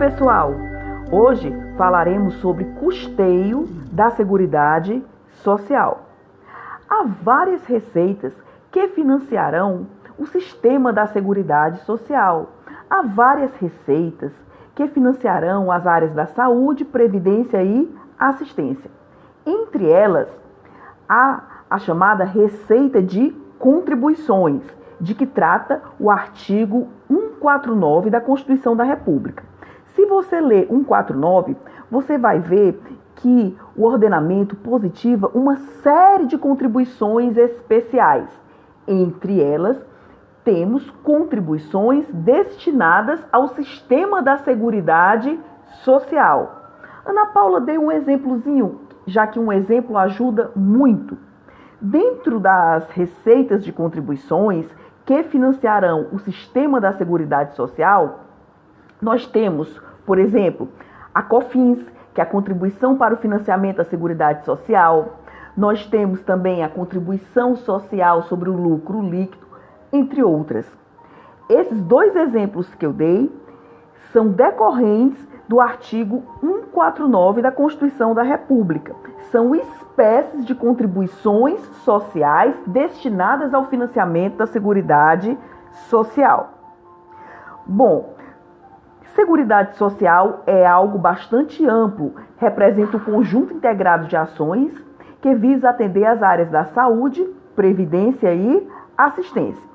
pessoal! Hoje falaremos sobre custeio da Seguridade Social. Há várias receitas que financiarão o sistema da Seguridade Social. Há várias receitas que financiarão as áreas da saúde, previdência e assistência. Entre elas, há a chamada receita de contribuições, de que trata o artigo 149 da Constituição da República. Se você ler 149, você vai ver que o ordenamento positiva uma série de contribuições especiais. Entre elas, temos contribuições destinadas ao sistema da Seguridade Social. Ana Paula, dê um exemplozinho, já que um exemplo ajuda muito. Dentro das receitas de contribuições que financiarão o sistema da Seguridade Social, nós temos, por exemplo, a COFINS, que é a contribuição para o financiamento da Seguridade Social. Nós temos também a contribuição social sobre o lucro líquido, entre outras. Esses dois exemplos que eu dei são decorrentes do artigo 149 da Constituição da República. São espécies de contribuições sociais destinadas ao financiamento da Seguridade Social. Bom, Seguridade Social é algo bastante amplo, representa um conjunto integrado de ações que visa atender as áreas da saúde, previdência e assistência.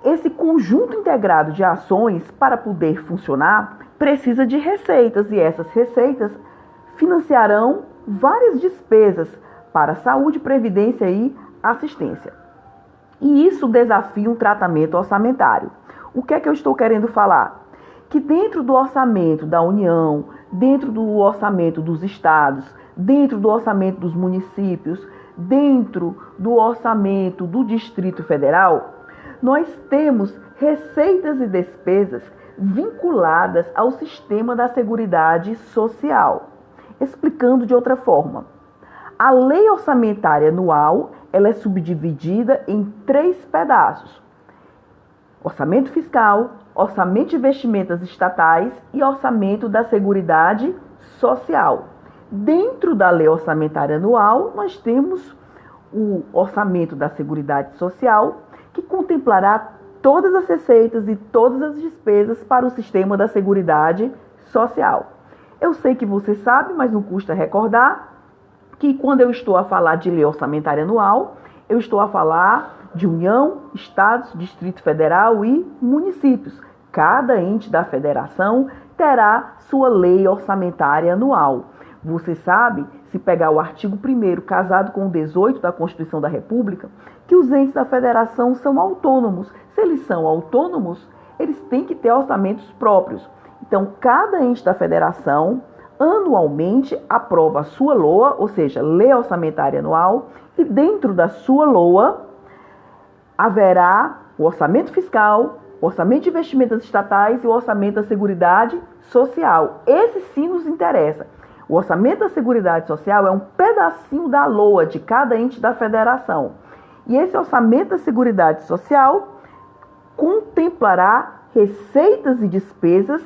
Esse conjunto integrado de ações, para poder funcionar, precisa de receitas e essas receitas financiarão várias despesas para saúde, previdência e assistência. E isso desafia um tratamento orçamentário. O que é que eu estou querendo falar? Que dentro do orçamento da União, dentro do orçamento dos estados, dentro do orçamento dos municípios, dentro do orçamento do Distrito Federal, nós temos receitas e despesas vinculadas ao sistema da Seguridade Social. Explicando de outra forma, a lei orçamentária anual ela é subdividida em 3 pedaços: orçamento fiscal, orçamento de investimentos estatais e orçamento da Seguridade Social. Dentro da lei orçamentária anual, nós temos o orçamento da Seguridade Social, que contemplará todas as receitas e todas as despesas para o sistema da Seguridade Social. Eu sei que você sabe, mas não custa recordar, que quando eu estou a falar de lei orçamentária anual, eu estou a falar de União, Estados, Distrito Federal e municípios. Cada ente da federação terá sua lei orçamentária anual. Você sabe, se pegar o artigo 1º, casado com o 18 da Constituição da República, que os entes da federação são autônomos. Se eles são autônomos, eles têm que ter orçamentos próprios. Então, cada ente da federação, anualmente, aprova a sua LOA, ou seja, Lei Orçamentária Anual, e dentro da sua LOA, haverá o orçamento fiscal, o orçamento de investimentos estatais e o orçamento da Seguridade Social. Esse sim nos interessa. O orçamento da Seguridade Social é um pedacinho da LOA de cada ente da federação. E esse orçamento da Seguridade Social contemplará receitas e despesas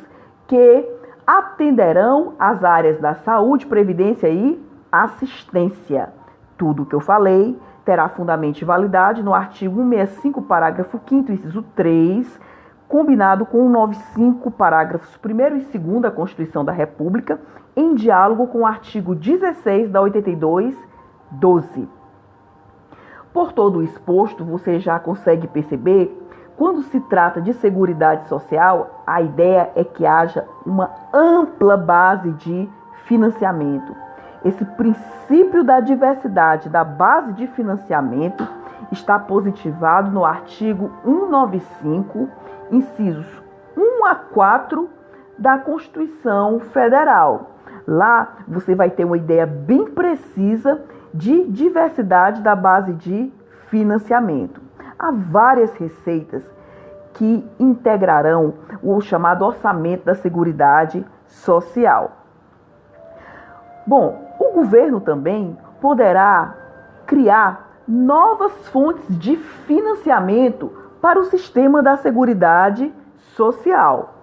que atenderão as áreas da saúde, previdência e assistência. Tudo o que eu falei terá fundamento e validade no artigo 165, parágrafo 5º, inciso 3, combinado com o 95, parágrafos 1º e 2º da Constituição da República, em diálogo com o artigo 16 da 82/12. Por todo o exposto, você já consegue perceber, quando se trata de Seguridade Social, a ideia é que haja uma ampla base de financiamento. Esse princípio da diversidade da base de financiamento está positivado no artigo 195, incisos 1 a 4 da Constituição Federal. Lá você vai ter uma ideia bem precisa de diversidade da base de financiamento. Há várias receitas que integrarão o chamado orçamento da Seguridade Social. Bom, o governo também poderá criar novas fontes de financiamento para o sistema da Seguridade Social.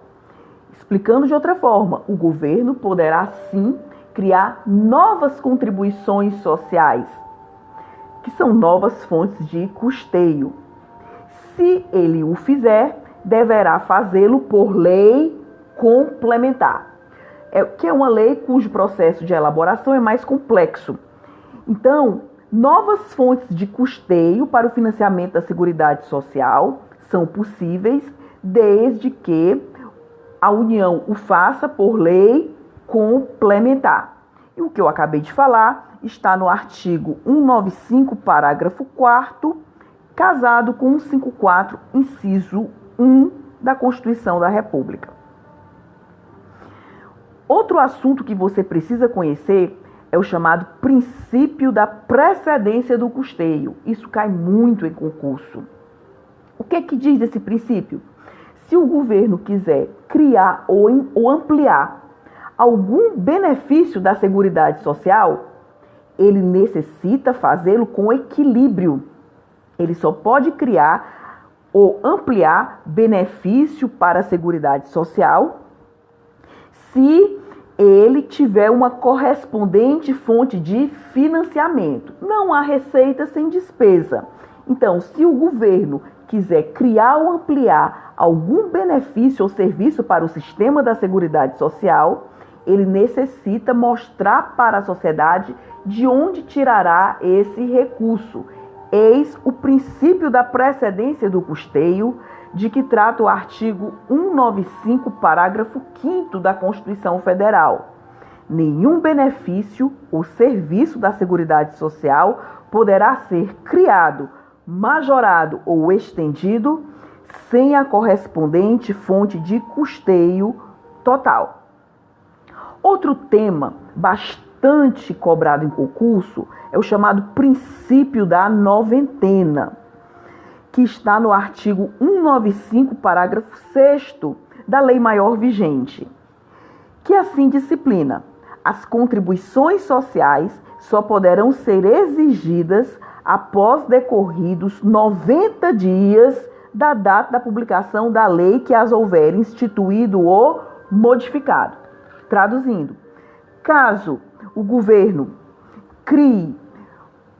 Explicando de outra forma, o governo poderá sim criar novas contribuições sociais, que são novas fontes de custeio. Se ele o fizer, deverá fazê-lo por lei complementar, que é uma lei cujo processo de elaboração é mais complexo. Então, novas fontes de custeio para o financiamento da Seguridade Social são possíveis desde que a União o faça por lei complementar. E o que eu acabei de falar está no artigo 195, parágrafo 4º, casado com 154, inciso 1 da Constituição da República. Outro assunto que você precisa conhecer é o chamado princípio da precedência do custeio. Isso cai muito em concurso. O que é que diz esse princípio? Se o governo quiser criar ou ampliar algum benefício da Seguridade Social, ele necessita fazê-lo com equilíbrio. Ele só pode criar ou ampliar benefício para a Seguridade Social se ele tiver uma correspondente fonte de financiamento. Não há receita sem despesa. Então, se o governo quiser criar ou ampliar algum benefício ou serviço para o sistema da Seguridade Social, ele necessita mostrar para a sociedade de onde tirará esse recurso. Eis o princípio da precedência do custeio, de que trata o artigo 195, parágrafo 5º da Constituição Federal. Nenhum benefício ou serviço da Seguridade Social poderá ser criado, majorado ou estendido sem a correspondente fonte de custeio total. Outro tema bastante cobrado em concurso é o chamado princípio da noventena, que está no artigo 195, parágrafo 6º da Lei Maior vigente, que assim disciplina: as contribuições sociais só poderão ser exigidas após decorridos 90 dias da data da publicação da lei que as houver instituído ou modificado. Traduzindo, caso o governo crie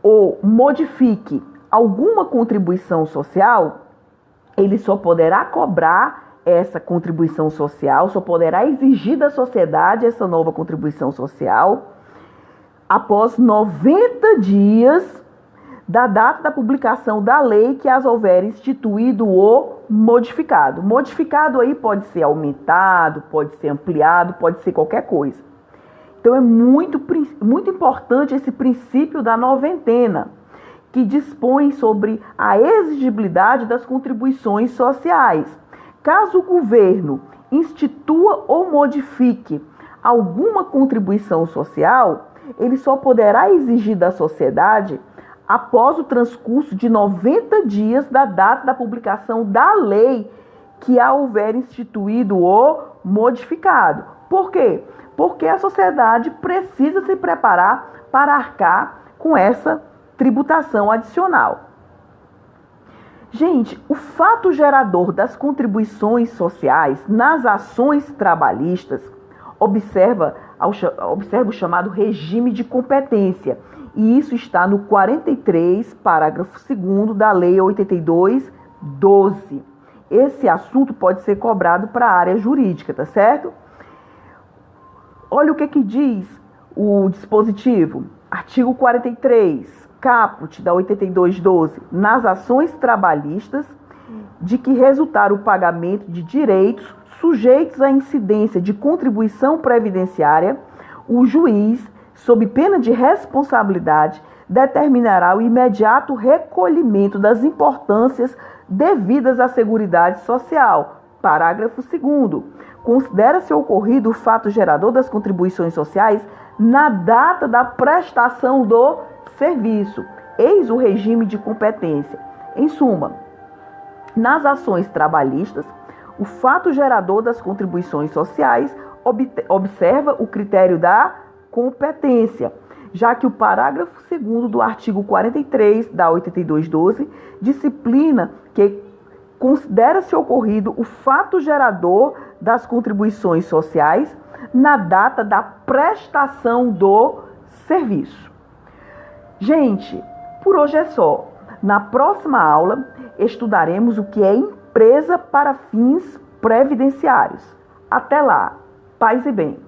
ou modifique alguma contribuição social, ele só poderá cobrar essa contribuição social, só poderá exigir da sociedade essa nova contribuição social após 90 dias da data da publicação da lei que as houver instituído ou modificado. Modificado aí pode ser aumentado, pode ser ampliado, pode ser qualquer coisa. Então é muito importante esse princípio da noventena, que dispõe sobre a exigibilidade das contribuições sociais. Caso o governo institua ou modifique alguma contribuição social, ele só poderá exigir da sociedade após o transcurso de 90 dias da data da publicação da lei que a houver instituído ou modificado. Por quê? Porque a sociedade precisa se preparar para arcar com essa tributação adicional. Gente, o fato gerador das contribuições sociais nas ações trabalhistas observa o chamado regime de competência, e isso está no 43, parágrafo 2º da Lei 82/12. Esse assunto pode ser cobrado para a área jurídica, tá certo? Olha o que diz o dispositivo. Artigo 43, caput da 82/12. Nas ações trabalhistas de que resultar o pagamento de direitos sujeitos à incidência de contribuição previdenciária, o juiz, sob pena de responsabilidade, determinará o imediato recolhimento das importâncias devidas à Seguridade Social. Parágrafo 2º. Considera-se ocorrido o fato gerador das contribuições sociais na data da prestação do serviço. Eis o regime de competência. Em suma, nas ações trabalhistas, o fato gerador das contribuições sociais observa o critério da competência, já que o parágrafo 2º do artigo 43 da 82/12 disciplina que considera-se ocorrido o fato gerador das contribuições sociais na data da prestação do serviço. Gente, por hoje é só. Na próxima aula, estudaremos o que é empresa para fins previdenciários. Até lá, paz e bem.